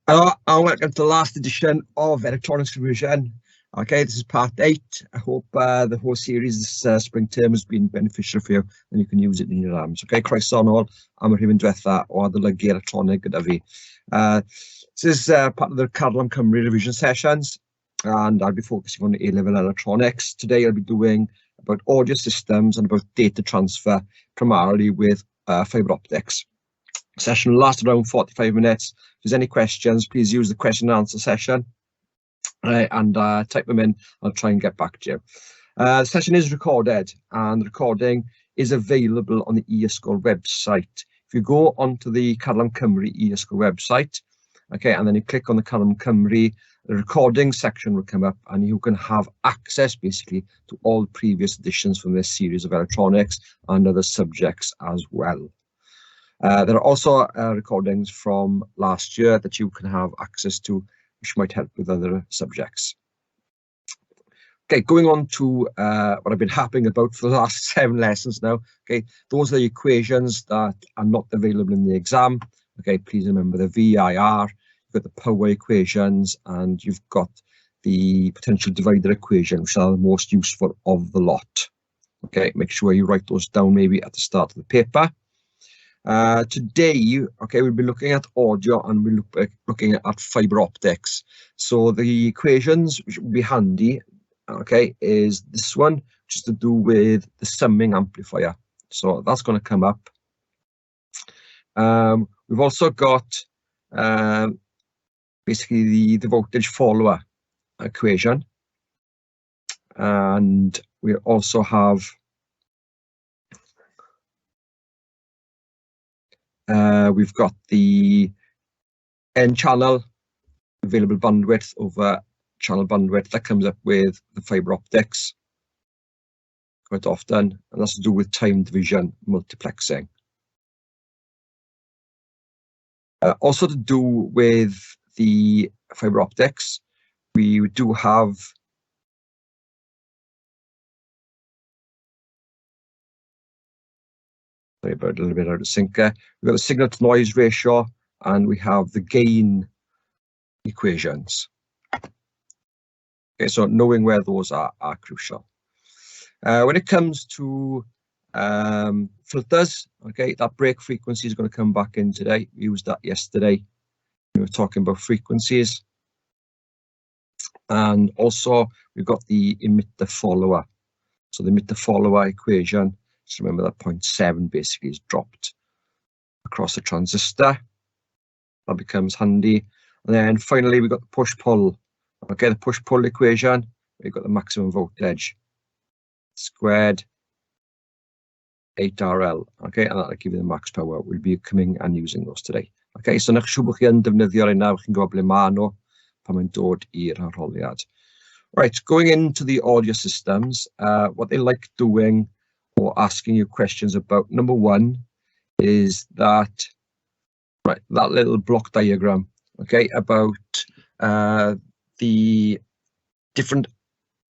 Hello and welcome to the last edition of Electronics Revision. Okay, this is part 8. I hope the whole series this spring term has been beneficial for you and you can use it in your labs. Okay, croeso nôl am yr hyn diwetha o adolygu electronig gyda fi. This is part of the Carlam Cymru revision sessions and I'll be focusing on A-level electronics. Today I'll be doing about audio systems and about data transfer, primarily with fiber optics. Session will last around 45 minutes. If there's any questions, please use the question and answer session and type them in. I'll try and get back to you. The session is recorded and the recording is available on the e-sgol website. If you go onto the Carlam Cymru e-sgol website, okay, and then you click on the Carlam Cymru, the recording section will come up and you can have access basically to all previous editions from this series of electronics and other subjects as well. There are also recordings from last year that you can have access to, which might help with other subjects. Okay, going on to what I've been harping about for the last 7 lessons now. Okay, those are the equations that are not available in the exam. Okay, please remember the VIR, you've got the power equations, and you've got the potential divider equation, which are the most useful of the lot. Okay, make sure you write those down maybe at the start of the paper. Today, okay, we'll be looking at audio and we'll be looking at fiber optics. So the equations which will be handy, okay, is this one, which is to do with the summing amplifier. So that's going to come up. We've also got basically the voltage follower equation, and we also have we've got the N-channel available bandwidth over channel bandwidth that comes up with the fiber optics quite often, and that's to do with time division multiplexing. Also to do with the fiber optics, we do have about a little bit out of sync. We've got the signal to noise ratio and we have the gain equations. Okay, so knowing where those are crucial. When it comes to filters, okay, that break frequency is going to come back in today. We used that yesterday. We were talking about frequencies. And also we've got the emitter follower. So the emitter follower equation, just remember that 0.7 basically is dropped across the transistor. That becomes handy. And then finally we've got the push-pull. Okay, the push-pull equation, we've got the maximum voltage squared 8RL. Okay, and that'll give you the max power. We'll be coming and using those today. Okay, so nech siŵr bod chi yn defnyddio rhaid nawr, chi'n gwybod ble ma nhw pan mae'n dod i'r arholiad. Right, going into the audio systems, what they like doing or asking you questions about, number one, is that, right, that little block diagram, okay, about the different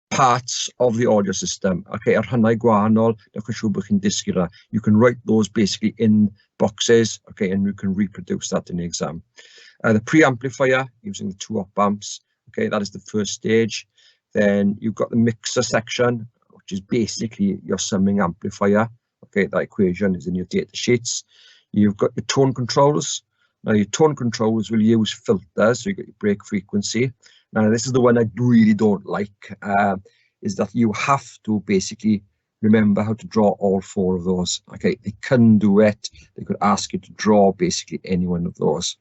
parts of the audio system. Okay, ar hynau gwahanol, you can write those basically in boxes, okay, and you can reproduce that in the exam. The preamplifier using the 2 op amps, okay, that is the first stage. Then you've got the mixer section, which is basically your summing amplifier. Okay, that equation is in your data sheets. You've got your tone controls. Now your tone controls will use filters, so you got your break frequency. Now this is the one I really don't like, is that you have to basically remember how to draw all 4 of those. Okay, they can do it. They could ask you to draw basically any one of those.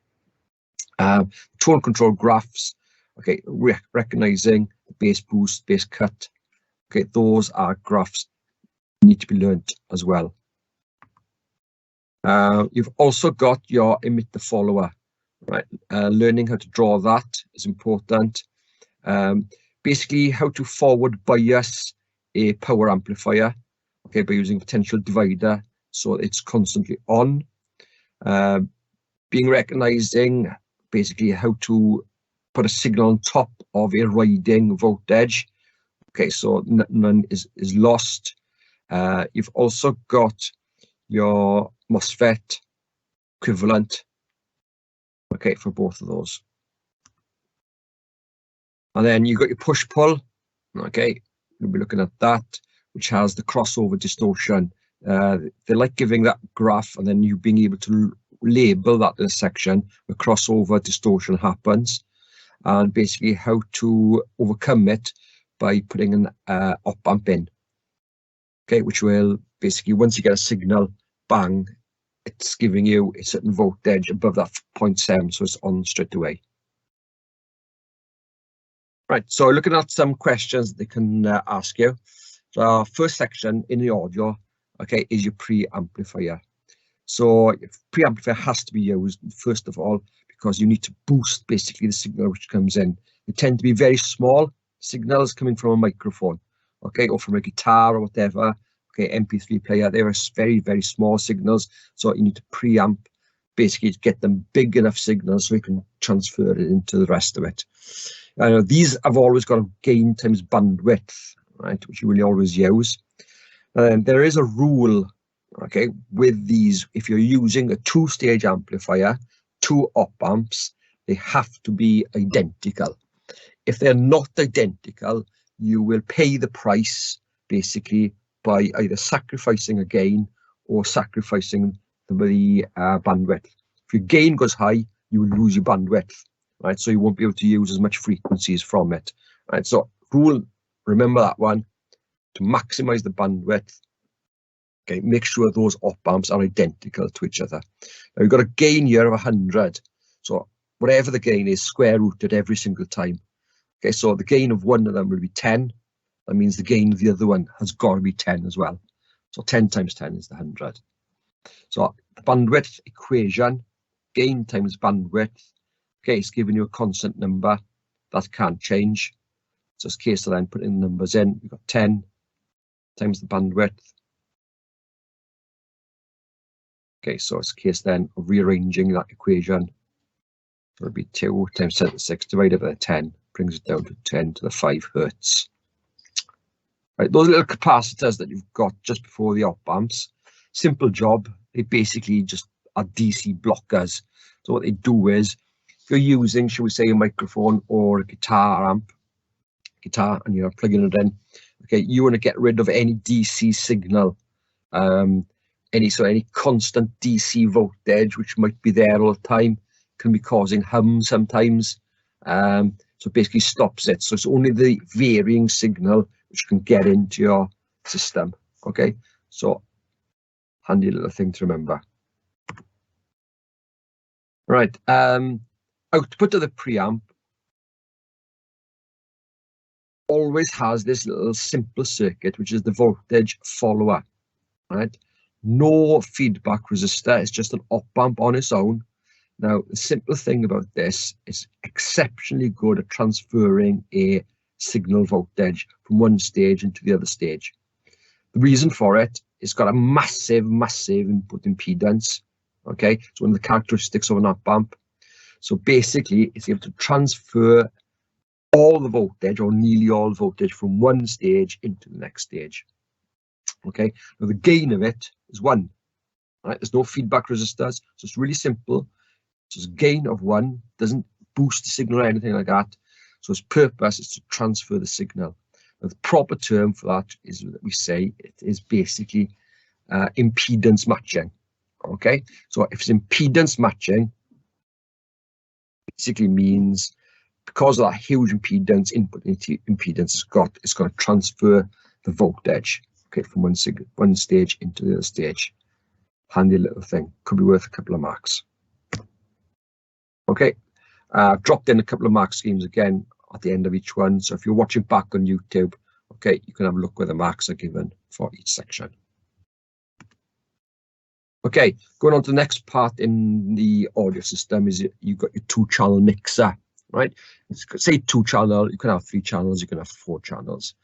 Tone control graphs, okay, recognizing the bass boost, bass cut. Okay, those are graphs need to be learnt as well. You've also got your emitter follower, right? Learning how to draw that is important. Basically, how to forward bias a power amplifier, okay, by using potential divider so it's constantly on. Recognizing basically how to put a signal on top of a riding voltage. Okay, so none is lost. You've also got your MOSFET equivalent, okay, for both of those. And then you've got your push-pull. Okay, we'll be looking at that, which has the crossover distortion. They like giving that graph and then you being able to label that in a section where crossover distortion happens, and basically how to overcome it by putting an op amp in. Okay, which will basically, once you get a signal, bang, it's giving you a certain voltage above that 0.7, so it's on straight away. Right, so looking at some questions they can ask you. So our first section in the audio, okay, is your preamplifier. So preamplifier has to be used first of all because you need to boost basically the signal which comes in. They tend to be very small signals coming from a microphone, okay, or from a guitar or whatever. Okay, MP3 player, they are very, very small signals, so you need to preamp basically to get them big enough signals so you can transfer it into the rest of it. These have always got a gain times bandwidth, right, which you really always use. And there is a rule, okay, with these. If you're using a two-stage amplifier, two op amps, they have to be identical. If they're not identical, you will pay the price basically by either sacrificing a gain or sacrificing the bandwidth. If your gain goes high, you will lose your bandwidth, right? So you won't be able to use as much frequencies from it, right? So rule, remember that one, to maximize the bandwidth. Okay, make sure those op amps are identical to each other. Now we've got a gain here of 100. So whatever the gain is, square rooted every single time. Okay, so the gain of one of them will be 10. That means the gain of the other one has got to be 10 as well. So 10 times 10 is the 100. So the bandwidth equation, gain times bandwidth, okay, it's giving you a constant number that can't change. So it's a case of then putting the numbers in. We've got 10 times the bandwidth. Okay, so it's a case then of rearranging that equation. So it'll be 2 times 10 to the 6 divided by 10, brings it down to 10 to the 5 hertz. Right, those little capacitors that you've got just before the op amps, simple job. They basically just are DC blockers. So what they do is, if you're using, shall we say, a microphone or a guitar, and you're plugging it in, okay, you want to get rid of any DC signal, any constant DC voltage which might be there all the time, can be causing hum sometimes. So basically stops it. So it's only the varying signal which can get into your system. Okay, so handy little thing to remember. Right, output of the preamp always has this little simple circuit, which is the voltage follower. Right, no feedback resistor. It's just an op amp on its own. Now, the simple thing about this is exceptionally good at transferring a signal voltage from one stage into the other stage. The reason for it, it's got a massive, massive input impedance. Okay, it's one of the characteristics of an op amp. So basically, it's able to transfer all the voltage or nearly all the voltage from one stage into the next stage. Okay, now the gain of it is 1. Right, there's no feedback resistors, so it's really simple. So it's a gain of 1, doesn't boost the signal or anything like that. So its purpose is to transfer the signal. Now, the proper term for that is that we say it is basically impedance matching. Okay, so if it's impedance matching, basically means because of that huge impedance, input impedance it's got to transfer the voltage, okay, from one stage into the other stage. Handy little thing, could be worth a couple of marks. Okay, I've dropped in a couple of mark schemes again at the end of each one. So if you're watching back on YouTube, okay, you can have a look where the marks are given for each section. Okay, going on to the next part in the audio system is you've got your 2-channel mixer, right? Say 2-channel, you can have 3 channels, you can have 4 channels.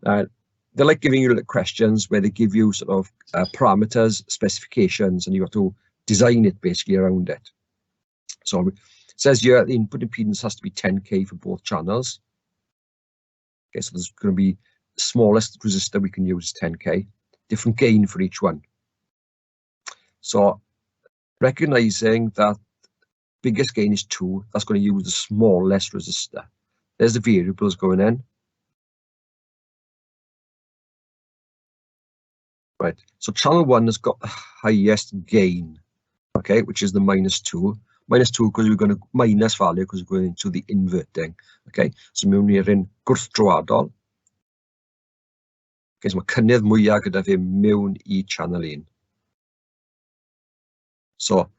They like giving you little questions where they give you sort of parameters, specifications, and you have to design it basically around it. So it says here the input impedance has to be 10K for both channels. Okay, so there's going to be the smallest resistor we can use is 10K, different gain for each one. So recognizing that biggest gain is 2, that's going to use the smallest resistor. There's the variables going in. Right, so channel 1 has got the highest gain, okay, which is the -2. -2 because we're going to minus value because we're going into the inverting. Okay, so mewn i'r un gwrthdroadol. Okay, so mae cynnydd mwyaf gyda fe mewn I channel 1. So,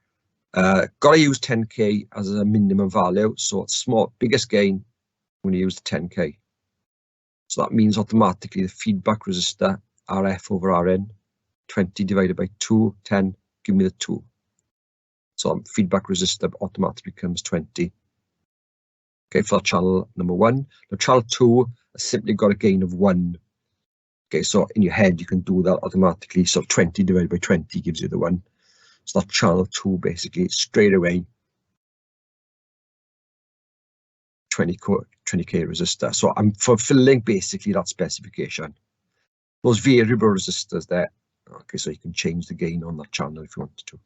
got to use 10k as a minimum value. So biggest gain, I'm going to use the 10k. So that means automatically the feedback resistor RF over Rn, 20 divided by 2, 10, give me the 2. So feedback resistor automatically becomes 20. Okay, for channel number 1. Now channel 2 has simply got a gain of 1. Okay, so in your head you can do that automatically. So 20 divided by 20 gives you the 1. So that's channel 2 basically straight away. 20k resistor. So I'm fulfilling basically that specification. Those variable resistors there. Okay, so you can change the gain on that channel if you wanted to.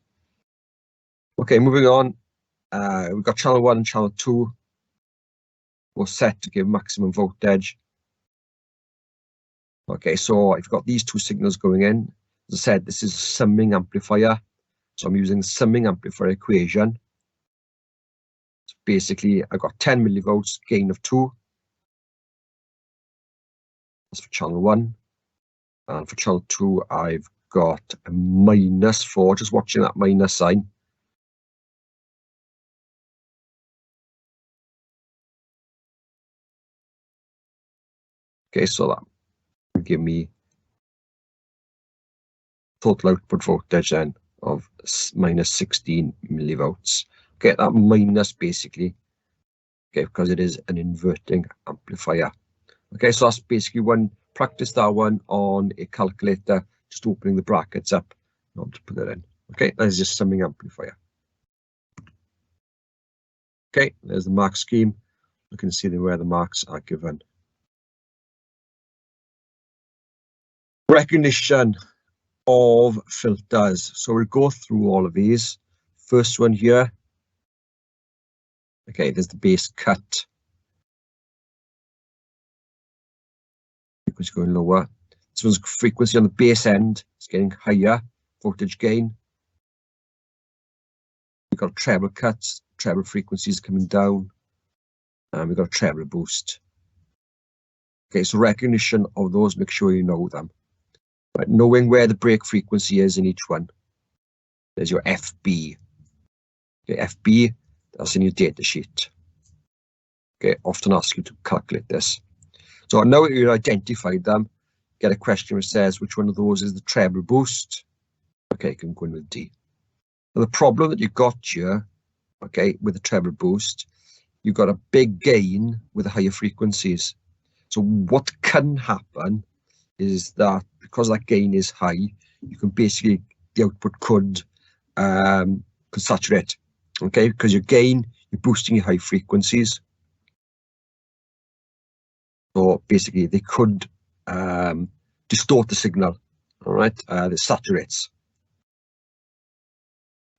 Okay, moving on. We've got channel 1 and channel 2. We're set to give maximum voltage. Okay, so I've got these two signals going in. As I said, this is a summing amplifier. So I'm using the summing amplifier equation. So basically, I've got 10 millivolts, gain of 2. That's for channel 1. And for channel 2, I've got a -4, just watching that minus sign. Okay, so that will give me total output voltage then of -16 millivolts. Okay, that minus basically, okay, because it is an inverting amplifier. Okay, so that's basically practice that one on a calculator, just opening the brackets up, not to put it in. Okay, that's just summing amplifier. Okay, there's the mark scheme. You can see where the marks are given. Recognition of filters. So we'll go through all of these. First one here. Okay, there's the base cut. Frequency going lower. This one's frequency on the base end. It's getting higher. Voltage gain. We've got treble cuts. Treble frequencies coming down. And we've got a treble boost. Okay, so recognition of those, make sure you know them. Right, knowing where the break frequency is in each one. There's your FB. Okay, FB, that's in your data sheet. Okay, often ask you to calculate this. So now that you've identified them, get a question which says which one of those is the treble boost. Okay, you can go in with D. Now the problem that you got here, okay, with the treble boost, you've got a big gain with the higher frequencies. So what can happen is that because that gain is high, you can basically, the output could saturate, okay? Because your gain, you're boosting your high frequencies. So basically, they could distort the signal, all right? It saturates.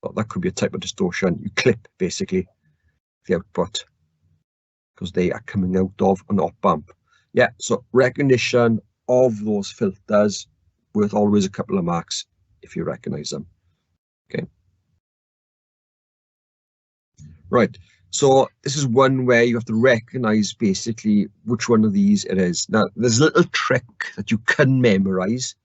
So that could be a type of distortion. You clip, basically, the output because they are coming out of an op amp. Yeah, so recognition of those filters worth always a couple of marks if you recognize them. Okay. Right. So this is one where you have to recognize basically which one of these it is. Now, there's a little trick that you can memorize.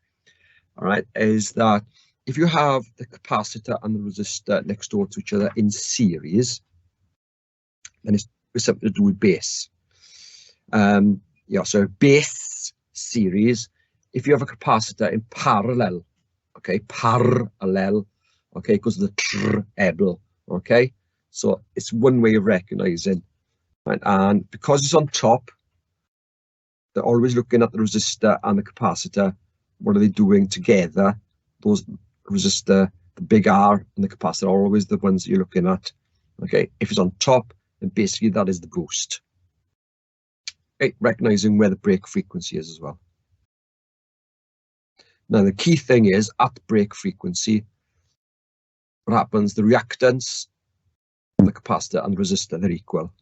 All right, is that if you have the capacitor and the resistor next door to each other in series, then it's something to do with base. Yeah, so base series, if you have a capacitor in parallel, okay, parallel, okay, because of the treble, okay, so it's one way of recognizing, right? And because it's on top, they're always looking at the resistor and the capacitor. What are they doing together? Those resistor, the big R and the capacitor are always the ones that you're looking at. Okay, if it's on top, then basically that is the boost. Okay, recognizing where the break frequency is as well. Now the key thing is at break frequency, what happens? The reactance and the capacitor and the resistor, they're equal.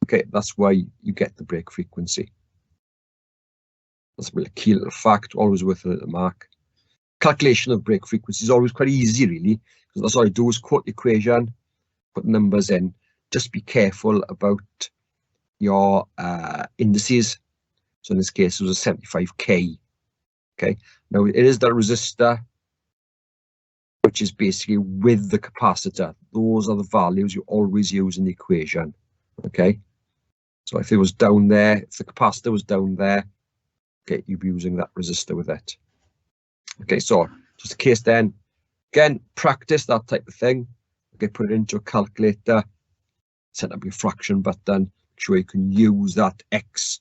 Okay, that's why you get the break frequency. That's a key little fact, always worth a little mark. Calculation of break frequency is always quite easy, really, because that's all I do is quote the equation, put numbers in. Just be careful about your indices. So in this case, it was a 75k. Okay, now it is the resistor, which is basically with the capacitor. Those are the values you always use in the equation. Okay, so if it was down there, if the capacitor was down there, okay, you'd be using that resistor with it. Okay, so just in case then, again, practice that type of thing. Okay, put it into a calculator, set up your fraction button, make sure you can use that X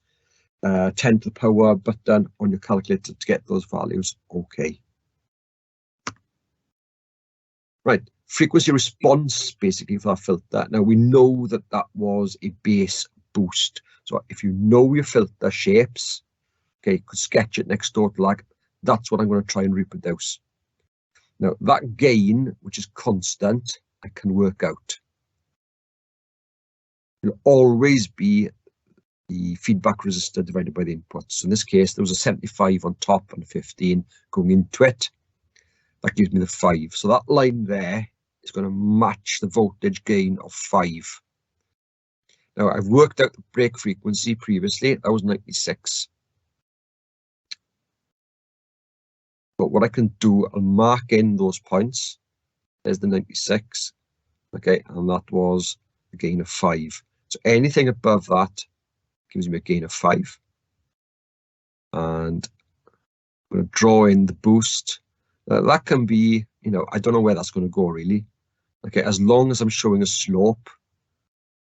10 to the power button on your calculator to get those values. Okay. Right, frequency response basically for that filter. Now we know that that was a bass boost. So if you know your filter shapes, okay, you could sketch it next door to like, that's what I'm going to try and reproduce. Now that gain, which is constant, I can work out. It'll always be the feedback resistor divided by the input. So in this case, there was a 75 on top and 15 going into it. That gives me the 5. So that line there is going to match the voltage gain of 5. Now I've worked out the break frequency previously. That was 96. But what I can do, I'll mark in those points. There's the 96. Okay, and that was a gain of 5. So anything above that gives me a gain of 5. And I'm going to draw in the boost. That can be, you know, I don't know where that's going to go really. Okay, as long as I'm showing a slope,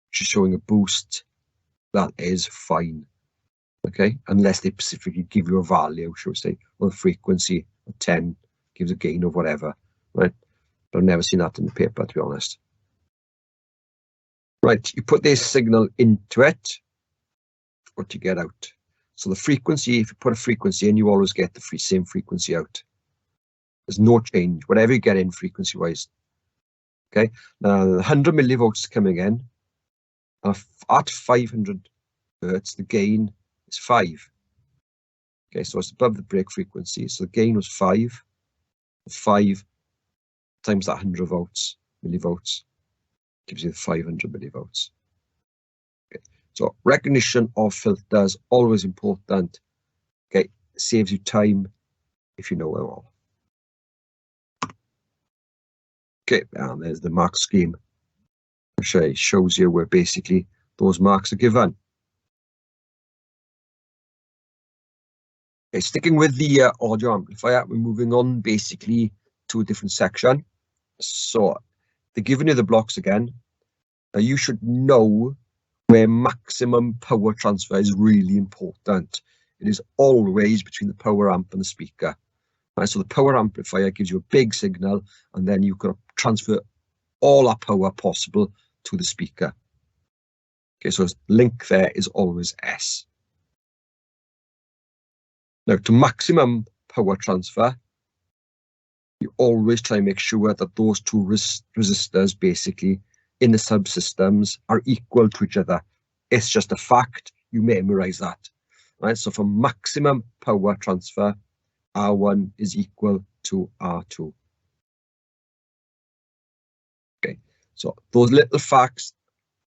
which is showing a boost, that is fine. Okay, unless they specifically give you a value, shall we say, or a frequency of 10 gives a gain of whatever, right? But I've never seen that in the paper, to be honest. Right, you put this signal into it, what you get out. So the frequency, if you put a frequency in, you always get the same frequency out. There's no change, whatever you get in frequency-wise. Okay, now 100 millivolts is coming in, and at 500 hertz, the gain is 5. Okay, so it's above the break frequency, so the gain was 5. 5 times that 100 volts, millivolts, gives you the 500 millivolts. Okay, so recognition of filters, always important. Okay, saves you time if you know it all. Okay, and there's the mark scheme, which shows you where basically those marks are given. Okay, sticking with the audio amplifier, we're moving on basically to a different section. So they're giving you the blocks again. Now you should know where maximum power transfer is really important. It is always between the power amp and the speaker. Right, so the power amplifier gives you a big signal, and then you can transfer all that power possible to the speaker. Okay, so link there is always S. Now to maximum power transfer, you always try and make sure that those two resistors basically in the subsystems are equal to each other. It's just a fact, you memorize that. Right, so for maximum power transfer, R1 is equal to R2. Okay, so those little facts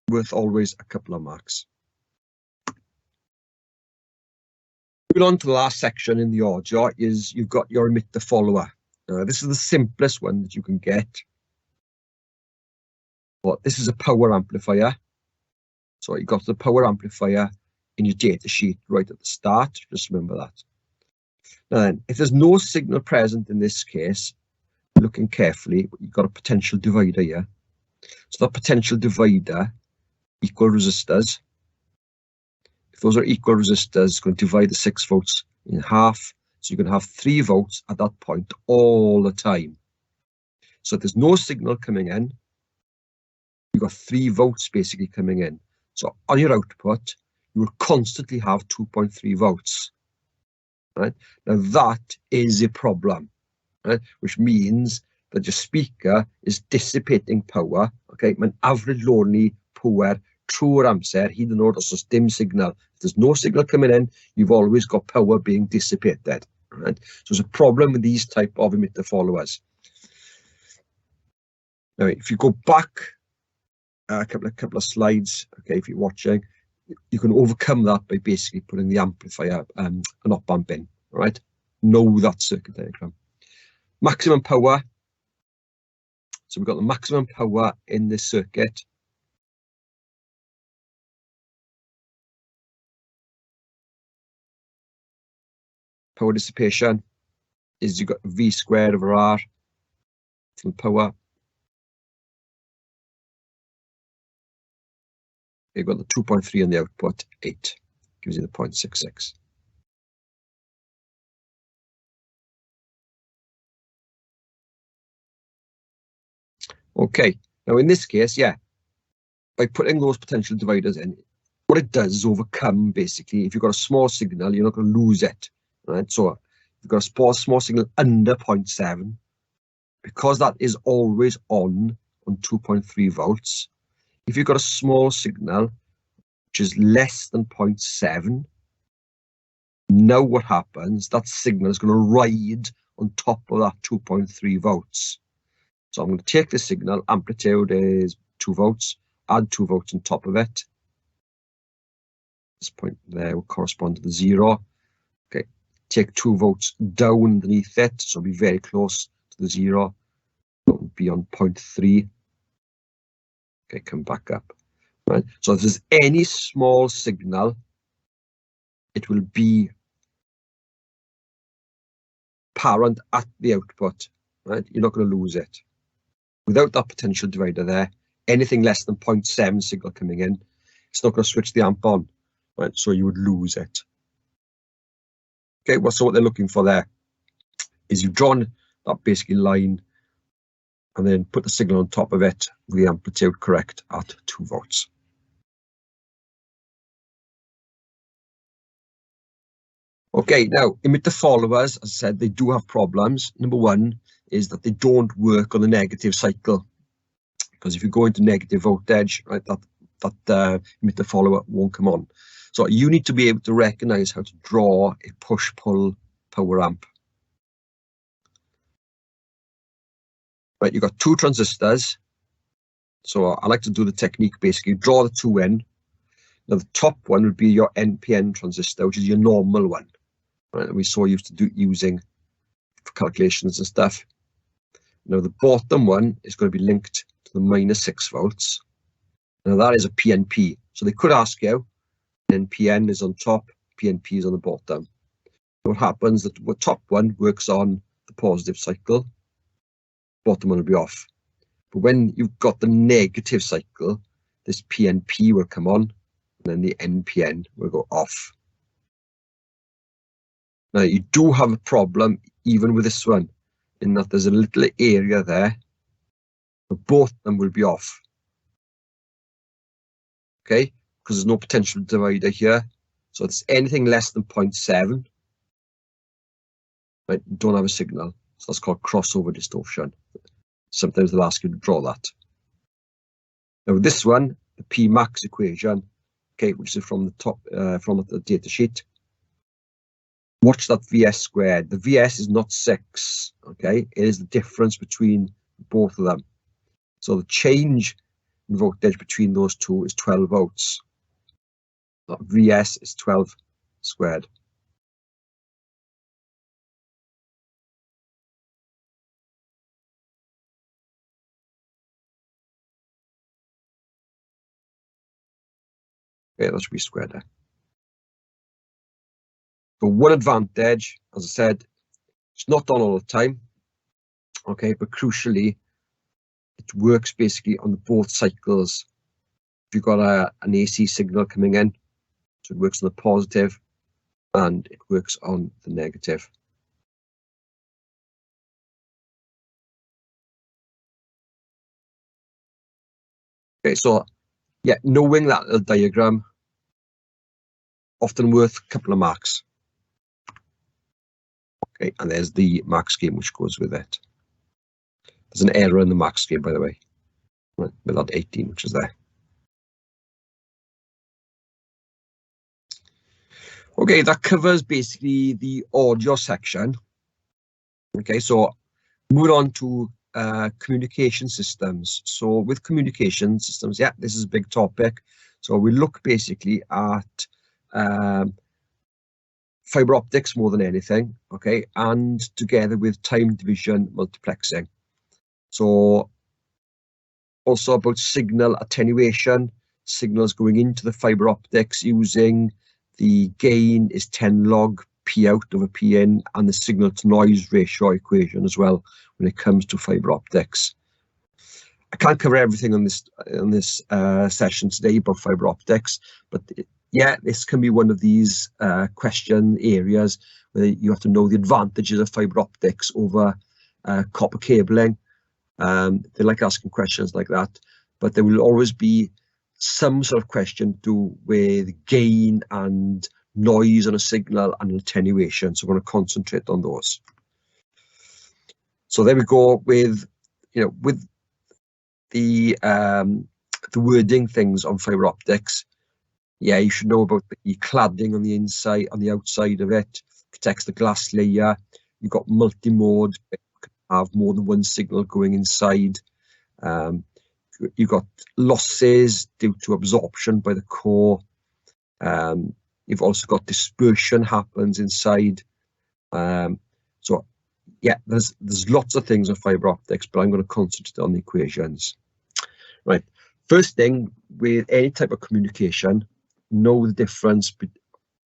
worth always a couple of marks. Moving on to the last section in the audio is you've got your emitter follower. This is the simplest one that you can get. But this is a power amplifier. So you've got the power amplifier in your data sheet right at the start. Just remember that. Now then, if there's no signal present in this case, looking carefully, you've got a potential divider here. So that potential divider, equal resistors. If those are equal resistors, it's going to divide the 6 volts in half. So you're going to have 3 volts at that point all the time. So if there's no signal coming in, you've got 3 volts basically coming in. So on your output, you will constantly have 2.3 volts. Right? Now that is a problem, right? Which means that your speaker is dissipating power, okay, an average only power trwy'r amser, hyd yn oed os oes dim signal. If there's no signal coming in, you've always got power being dissipated. Right? So there's a problem with these type of emitter followers. Now, if you go back a couple of slides, okay, if you're watching, you can overcome that by basically putting the amplifier an op amp in. All right, know that circuit diagram. Maximum power. So we've got the maximum power in this circuit. Power dissipation is you've got V squared over R from power. You've got the 2.3 on the output, 8 gives you the 0.66. Okay, now in this case, yeah, by putting those potential dividers in, what it does is overcome, basically, if you've got a small signal, you're not going to lose it, right? So if you've got a small signal under 0.7, because that is always on 2.3 volts, if you've got a small signal, which is less than 0.7, now what happens, that signal is going to ride on top of that 2.3 volts. So I'm going to take the signal, amplitude is 2 volts, add 2 volts on top of it. This point there will correspond to the 0. Okay, take 2 volts down underneath it, so it'll be very close to the 0. It will be on 0.3. Okay, come back up. Right. So if there's any small signal, it will be apparent at the output. Right, you're not going to lose it. Without that potential divider there, anything less than 0.7 signal coming in, it's not going to switch the amp on, right? So you would lose it. Okay, well, so what they're looking for there is you've drawn that basically line and then put the signal on top of it with the amplitude correct at 2 volts. Okay, now emitter followers, as I said, they do have problems. Number one is that they don't work on the negative cycle, because if you go into negative voltage, right, that emitter follower won't come on. So you need to be able to recognize how to draw a push-pull power amp. Right, you've got 2 transistors. So I like to do the technique, basically draw the 2 in. Now the top one would be your NPN transistor, which is your normal one, right, that we so used to do using for calculations and stuff. Now the bottom one is going to be linked to the -6 volts. Now that is a PNP. So they could ask you, NPN is on top, PNP is on the bottom. What happens that the top one works on the positive cycle, bottom one will be off. But when you've got the negative cycle, this PNP will come on, and then the NPN will go off. Now you do have a problem even with this one, in that there's a little area there, but both of them will be off. Okay, because there's no potential divider here. So it's anything less than 0.7, right, you don't have a signal. So that's called crossover distortion. Sometimes they'll ask you to draw that. Now this one, the P max equation, okay, which is from the top, from the data sheet. Watch that VS squared. The VS is not 6, okay? It is the difference between both of them. So the change in voltage between those two is 12 volts. That VS is 12 squared. Okay, that should be squared there. But one advantage, as I said, it's not on all the time, okay, but crucially, it works basically on both cycles. If you've got an AC signal coming in, so it works on the positive and it works on the negative. Okay, so yeah, knowing that little diagram, often worth a couple of marks. Okay, and there's the mark scheme which goes with it. There's an error in the mark scheme, by the way, right, with that 18 which is there. Okay, that covers basically the audio section. Okay, so moving on to communication systems. So with communication systems, yeah, this is a big topic. So we look basically at fiber optics more than anything, okay, and together with time division multiplexing. So also about signal attenuation, signals going into the fiber optics using the gain is 10 log P out over P in, and the signal to noise ratio equation as well when it comes to fiber optics. I can't cover everything on this session today about fiber optics, but yeah, this can be one of these question areas where you have to know the advantages of fiber optics over copper cabling. They like asking questions like that, but there will always be some sort of question to do with gain and noise on a signal and attenuation. So we're going to concentrate on those. So there we go with, with the wording things on fiber optics. Yeah, you should know about the cladding on the inside, on the outside of it, protects the glass layer. You've got multi-mode, you can have more than one signal going inside. You've got losses due to absorption by the core. You've also got dispersion happens inside. So yeah, there's lots of things on fiber optics, but I'm going to concentrate on the equations. Right, first thing, with any type of communication, know the difference,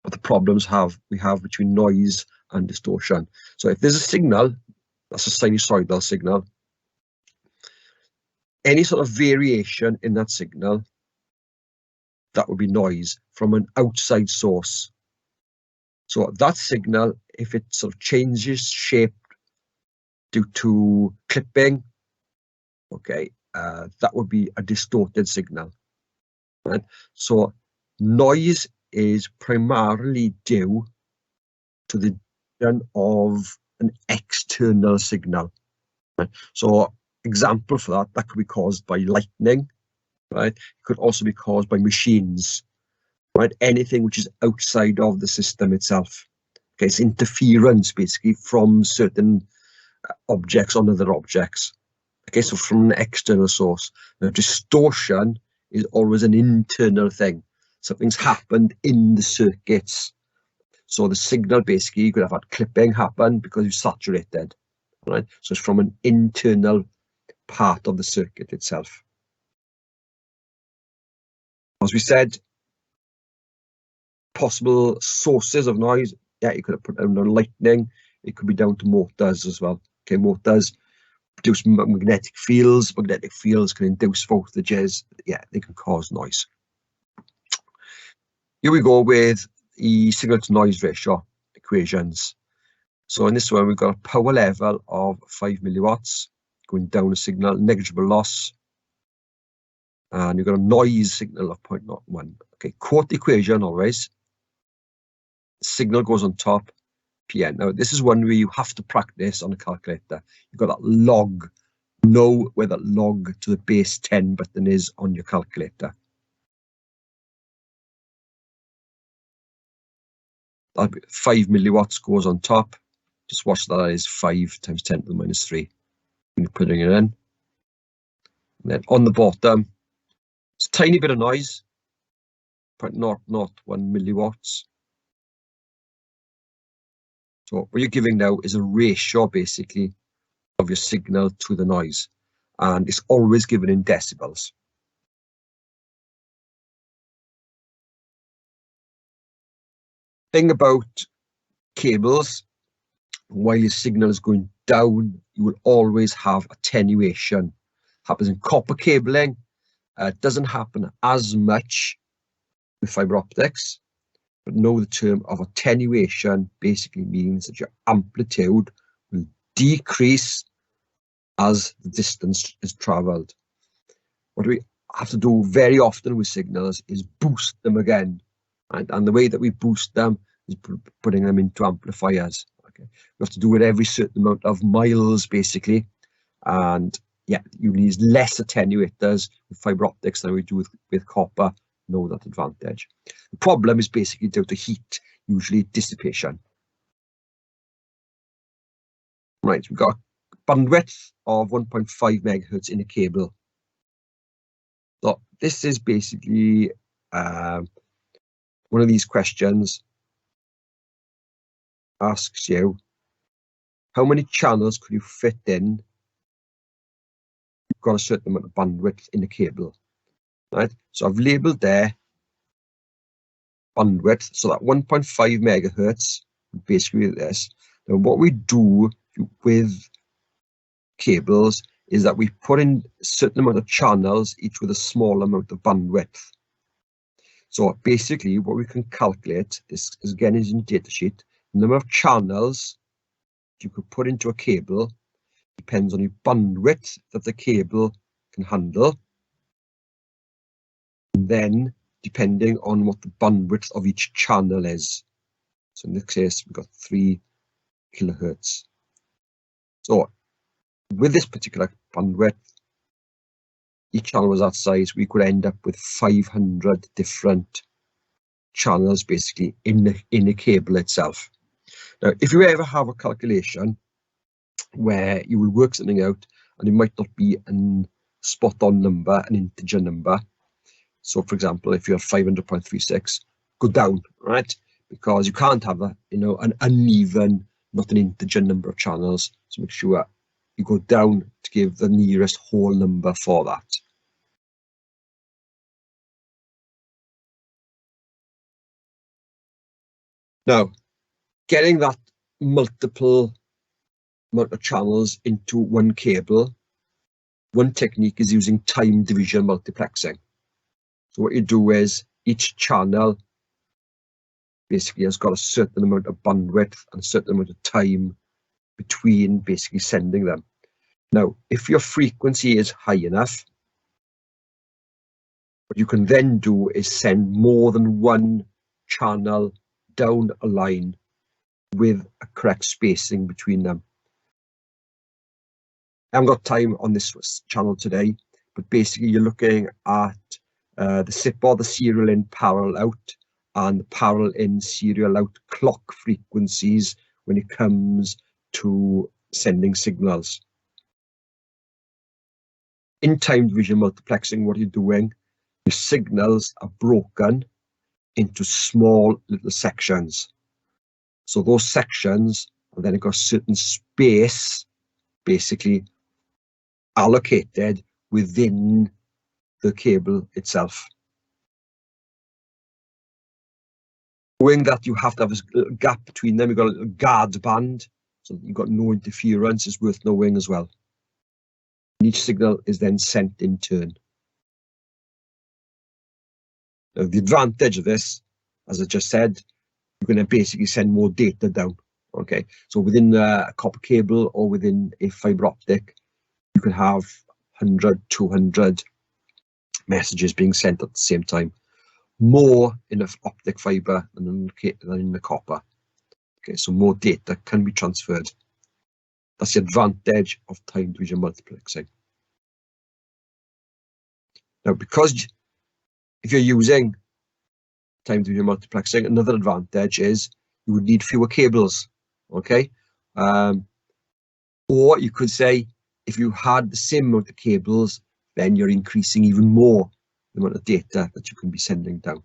what the problems we have between noise and distortion. So if there's a signal, that's a sinusoidal signal, any sort of variation in that signal, that would be noise from an outside source. So that signal, if it sort of changes shape due to clipping, okay, that would be a distorted signal. Right? So noise is primarily due to the generation of an external signal. Right? So example for that could be caused by lightning, right? It could also be caused by machines, right? Anything which is outside of the system itself. Okay, it's interference basically from certain objects on other objects. Okay, so from an external source. Now, distortion is always an internal thing. Something's happened in the circuits. So the signal basically, you could have had clipping happen because you've saturated, right? So it's from an internal part of the circuit itself. As we said, possible sources of noise, yeah, you could have put down lightning. It could be down to motors as well. Okay, motors produce magnetic fields. Magnetic fields can induce voltages. Yeah, they can cause noise. Here we go with the signal to noise ratio equations. So in this one, we've got a power level of 5 milliwatts going down a signal, negligible loss. And you've got a noise signal of 0.01. Okay, quote the equation always. Signal goes on top, Pn. Now, this is one where you have to practice on a calculator. You've got that log. Know where that log to the base 10 button is on your calculator. That'll be 5 milliwatts goes on top. Just watch that is 5 times 10 to the minus 3. You're putting it in. And then on the bottom, it's a tiny bit of noise, 0.001 milliwatts. So what you're giving now is a ratio, basically, of your signal to the noise. And it's always given in decibels. Thing about cables, while your signal is going down, you will always have attenuation. Happens in copper cabling. It doesn't happen as much with fiber optics. But know the term of attenuation basically means that your amplitude will decrease as the distance is traveled. What we have to do very often with signals is boost them again. And the way that we boost them is putting them into amplifiers. Okay, we have to do it every certain amount of miles, basically. And yeah, you need less attenuators with fiber optics than we do with copper. Know that advantage. The problem is basically due to heat. usually dissipation. Right, we've got bandwidth of 1.5 megahertz in a cable. So this is basically one of these questions asks you, how many channels could you fit in? You've got a certain amount of bandwidth in a cable, right? So I've labeled there bandwidth, so that 1.5 megahertz, basically this. Now what we do with cables is that we put in a certain amount of channels, each with a small amount of bandwidth. So basically what we can calculate, this again is in the datasheet, the number of channels you could put into a cable depends on the bandwidth that the cable can handle, and then depending on what the bandwidth of each channel is. So in this case, we've got 3 kilohertz. So with this particular bandwidth, each channel was that size, we could end up with 500 different channels basically in the cable itself. Now, if you ever have a calculation where you will work something out and it might not be a spot on number, an integer number. So for example, if you have 500.36, go down, right? Because you can't have an uneven, not an integer number of channels. So make sure you go down to give the nearest whole number for that. Now, getting that multiple amount of channels into one cable, one technique is using time division multiplexing. So what you do is each channel basically has got a certain amount of bandwidth and a certain amount of time between basically sending them. Now, if your frequency is high enough, what you can then do is send more than one channel down a line with a correct spacing between them. I haven't got time on this channel today, but basically you're looking at the SIP or the serial in parallel out and the parallel in serial out clock frequencies when it comes to sending signals. In time division multiplexing, what you're doing, your signals are broken into small little sections. So those sections have then got a certain space basically allocated within the cable itself. Knowing that you have to have a little gap between them, you've got a little guard band, so you've got no interference, is worth knowing as well. And each signal is then sent in turn. Now, the advantage of this, as I just said, you're going to basically send more data down. Okay, so within a copper cable or within a fiber optic, you can have 100, 200 messages being sent at the same time. More in an optic fiber than in the copper. Okay, so more data can be transferred. That's the advantage of time division multiplexing. Now, because if you're using time division multiplexing, another advantage is you would need fewer cables. Okay, or you could say if you had the same amount of cables, then you're increasing even more the amount of data that you can be sending down.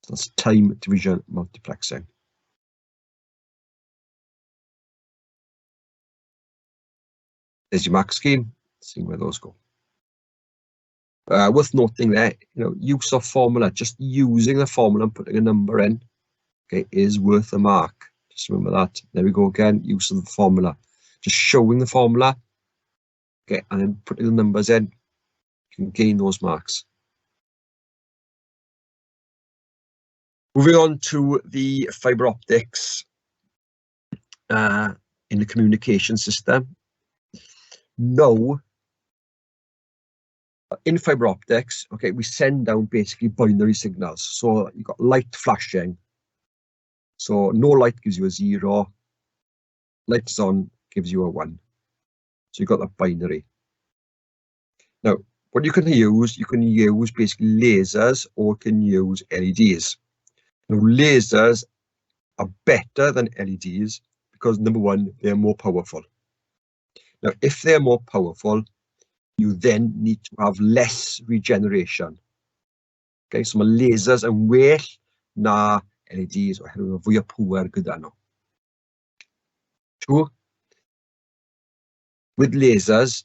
So that's time division multiplexing. There's your mark scheme, see where those go. Worth noting there, use of formula, just using the formula and putting a number in, okay, is worth a mark. Just remember that. There we go again, use of the formula. Just showing the formula, okay, and then putting the numbers in, you can gain those marks. Moving on to the fiber optics in the communication system. Now, in fiber optics, okay, we send down basically binary signals. So you've got light flashing. So no light gives you a 0. Light is on gives you a 1. So you've got that binary. Now, what you can use basically lasers or you can use LEDs. Now, lasers are better than LEDs because, number one, they're more powerful. Now, if they're more powerful, you then need to have less regeneration. Okay, so mae lasers yn well na LEDs oherwydd mae fwy o pŵer gyda nhw. Two, with lasers,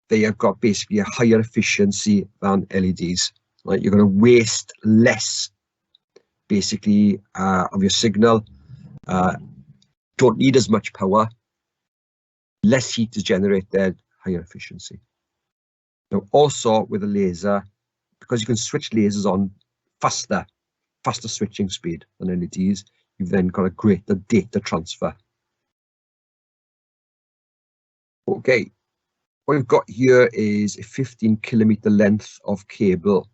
they have got basically a higher efficiency than LEDs. Right? You're going to waste less, basically, of your signal. Don't need as much power. Less heat is generated, higher efficiency. Now, also with a laser, because you can switch lasers on faster switching speed than LEDs, you've then got a greater data transfer. Okay, what we've got here is a 15-kilometer length of cable.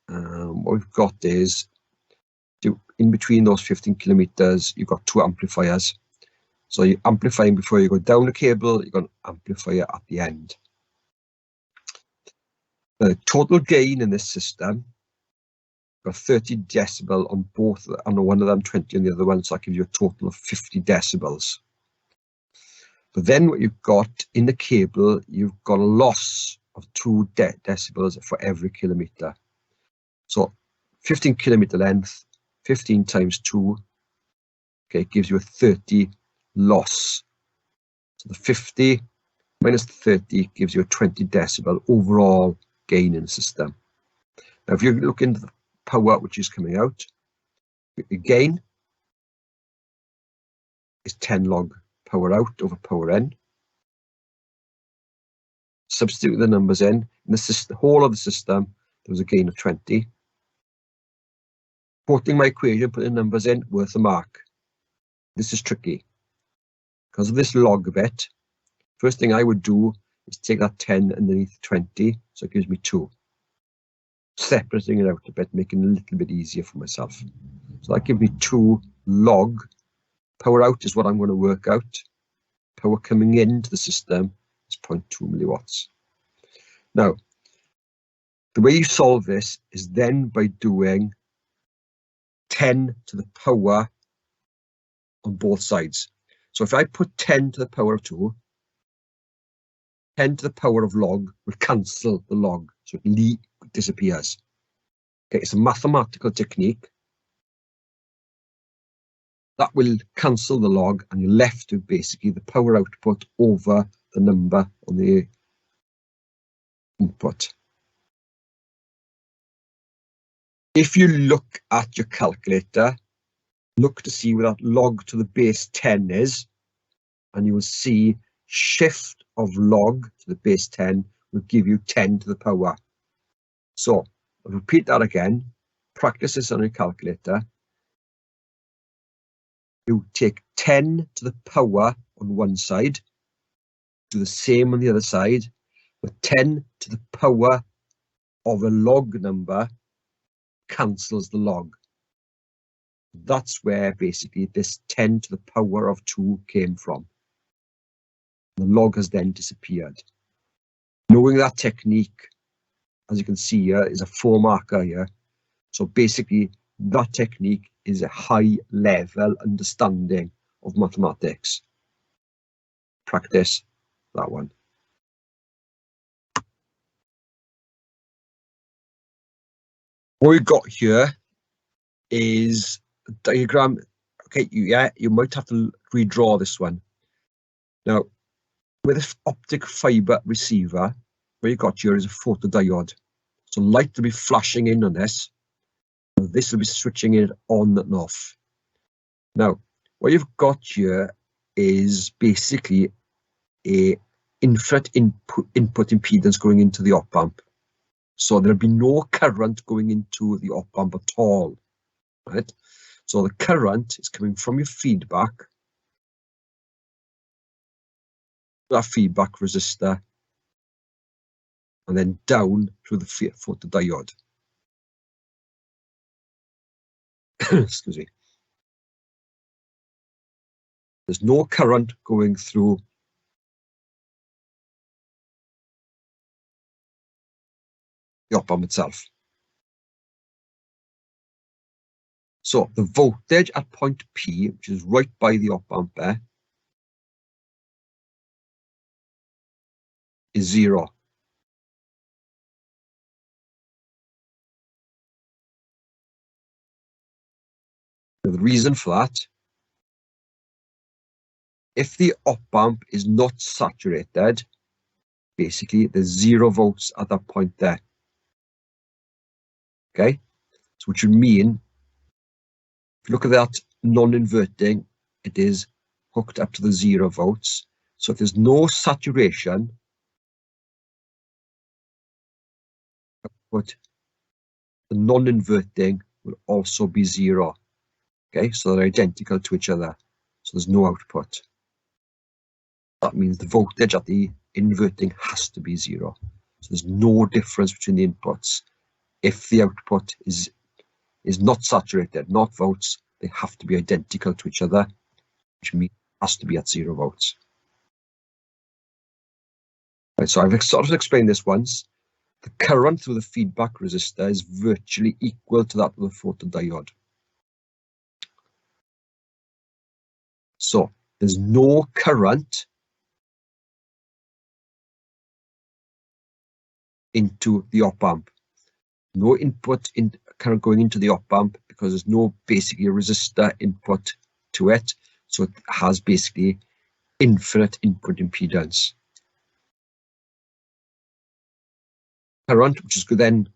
What we've got is, in between those 15 kilometers, you've got two amplifiers. So you're amplifying before you go down the cable, you've got an amplifier at the end. The total gain in this system, got 30 decibel on both, on one of them 20 on the other one, so that gives you a total of 50 decibels. But then what you've got in the cable, you've got a loss of 2 decibels for every kilometer. So 15 kilometer length, 15 times 2, okay, gives you a 30 loss. So the 50 minus the 30 gives you a 20 decibel overall gain in the system. Now, if you look into the power which is coming out, the gain is 10 log power out over power in. Substitute the numbers in the system, whole of the system, there was a gain of 20. Quoting my equation, putting numbers in, worth a mark. This is tricky. Because of this log bit, first thing I would do is take that 10 underneath 20, so it gives me 2. Separating it out a bit, making it a little bit easier for myself. So that gives me 2 log. Power out is what I'm going to work out. Power coming into the system is 0.2 milliwatts. Now, the way you solve this is then by doing 10 to the power on both sides. So if I put 10 to the power of 2, 10 to the power of log will cancel the log, so it disappears. Okay, it's a mathematical technique that will cancel the log, and you're left with basically the power output over the number on the input. If you look at your calculator, look to see where that log to the base 10 is, and you will see shift of log to the base 10 will give you 10 to the power. So I'll repeat that again. Practice this on your calculator. You take 10 to the power on one side, do the same on the other side, but 10 to the power of a log number cancels the log. That's where basically this 10 to the power of 2 came from. The log has then disappeared. Knowing that technique, as you can see here, is a 4 marker here. So basically that technique is a high level understanding of mathematics. Practice that one. What we've got here is a diagram. Okay, you might have to redraw this one. Now, with this optic fiber receiver, what you've got here is a photodiode. So light will be flashing in on this. This will be switching it on and off. Now, what you've got here is basically a infinite input impedance going into the op amp. So there'll be no current going into the op amp at all, right? So the current is coming from your feedback, that feedback resistor, and then down through the photodiode. Excuse me. There's no current going through the op amp itself. So the voltage at point P, which is right by the op amp there, is 0. Now, the reason for that, if the op amp is not saturated, basically there's 0 volts at that point there. Okay, so which would mean, if you look at that non-inverting, it is hooked up to the 0 volts. So if there's no saturation, but the non-inverting will also be 0. Okay, so they're identical to each other. So there's no output. That means the voltage at the inverting has to be 0. So there's no difference between the inputs. If the output is not saturated, not volts, they have to be identical to each other, which means it has to be at 0 volts. Right, so I've sort of explained this once. The current through the feedback resistor is virtually equal to that of the photodiode. So there's no current into the op amp. No input in current going into the op amp because there's no basically a resistor input to it. So it has basically infinite input impedance. Current, which is then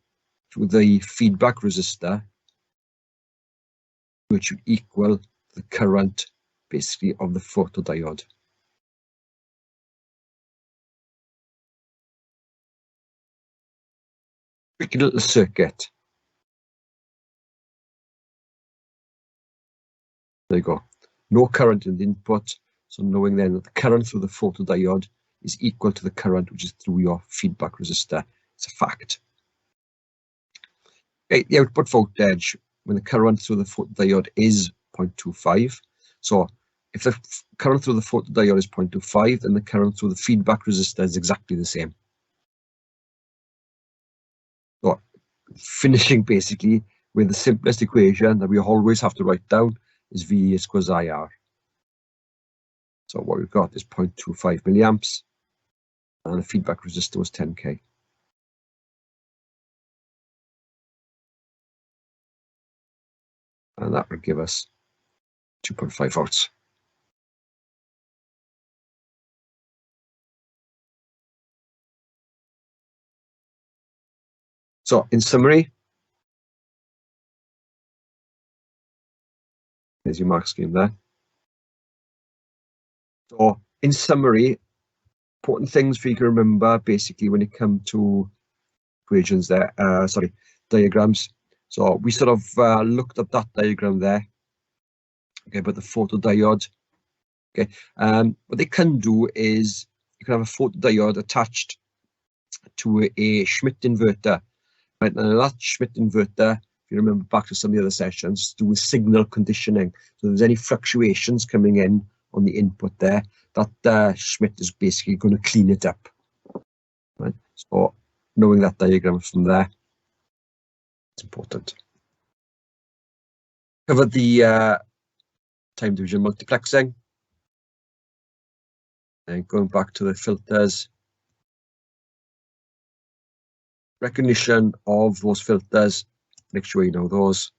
through the feedback resistor, which would equal the current basically of the photodiode. Quick little circuit. There you go. No current in the input. So knowing then that the current through the photodiode is equal to the current which is through your feedback resistor. It's a fact. Okay, the output voltage when the current through the photodiode is 0.25. So if the current through the photodiode is 0.25, then the current through the feedback resistor is exactly the same. So finishing basically with the simplest equation that we always have to write down is V equals IR. So what we've got is 0.25 milliamps and the feedback resistor was 10K. And that would give us 2.5 volts. So in summary, there's your mark scheme there. So in summary, important things for you to remember basically when it comes to equations there, diagrams. So we sort of looked at that diagram there, okay, but the photodiode, okay. What they can do is you can have a photodiode attached to a Schmitt inverter, right? And that Schmitt inverter, if you remember back to some of the other sessions, to do with signal conditioning. So if there's any fluctuations coming in on the input there, that Schmitt is basically going to clean it up, right? So knowing that diagram from there, it's important. Covered the time division multiplexing, and going back to the filters, recognition of those filters, make sure you know those.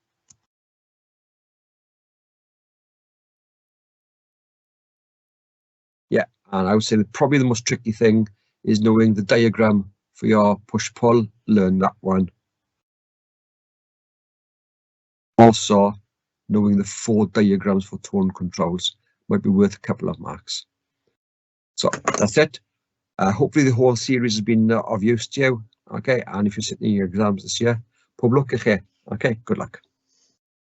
Yeah, and I would say that probably the most tricky thing is knowing the diagram for your push-pull. Learn that one. Also, knowing the 4 diagrams for tone controls might be worth a couple of marks. So that's it. Hopefully the whole series has been of use to you. Okay, and if you're sitting in your exams this year, pob lwc i chi. Okay, good luck.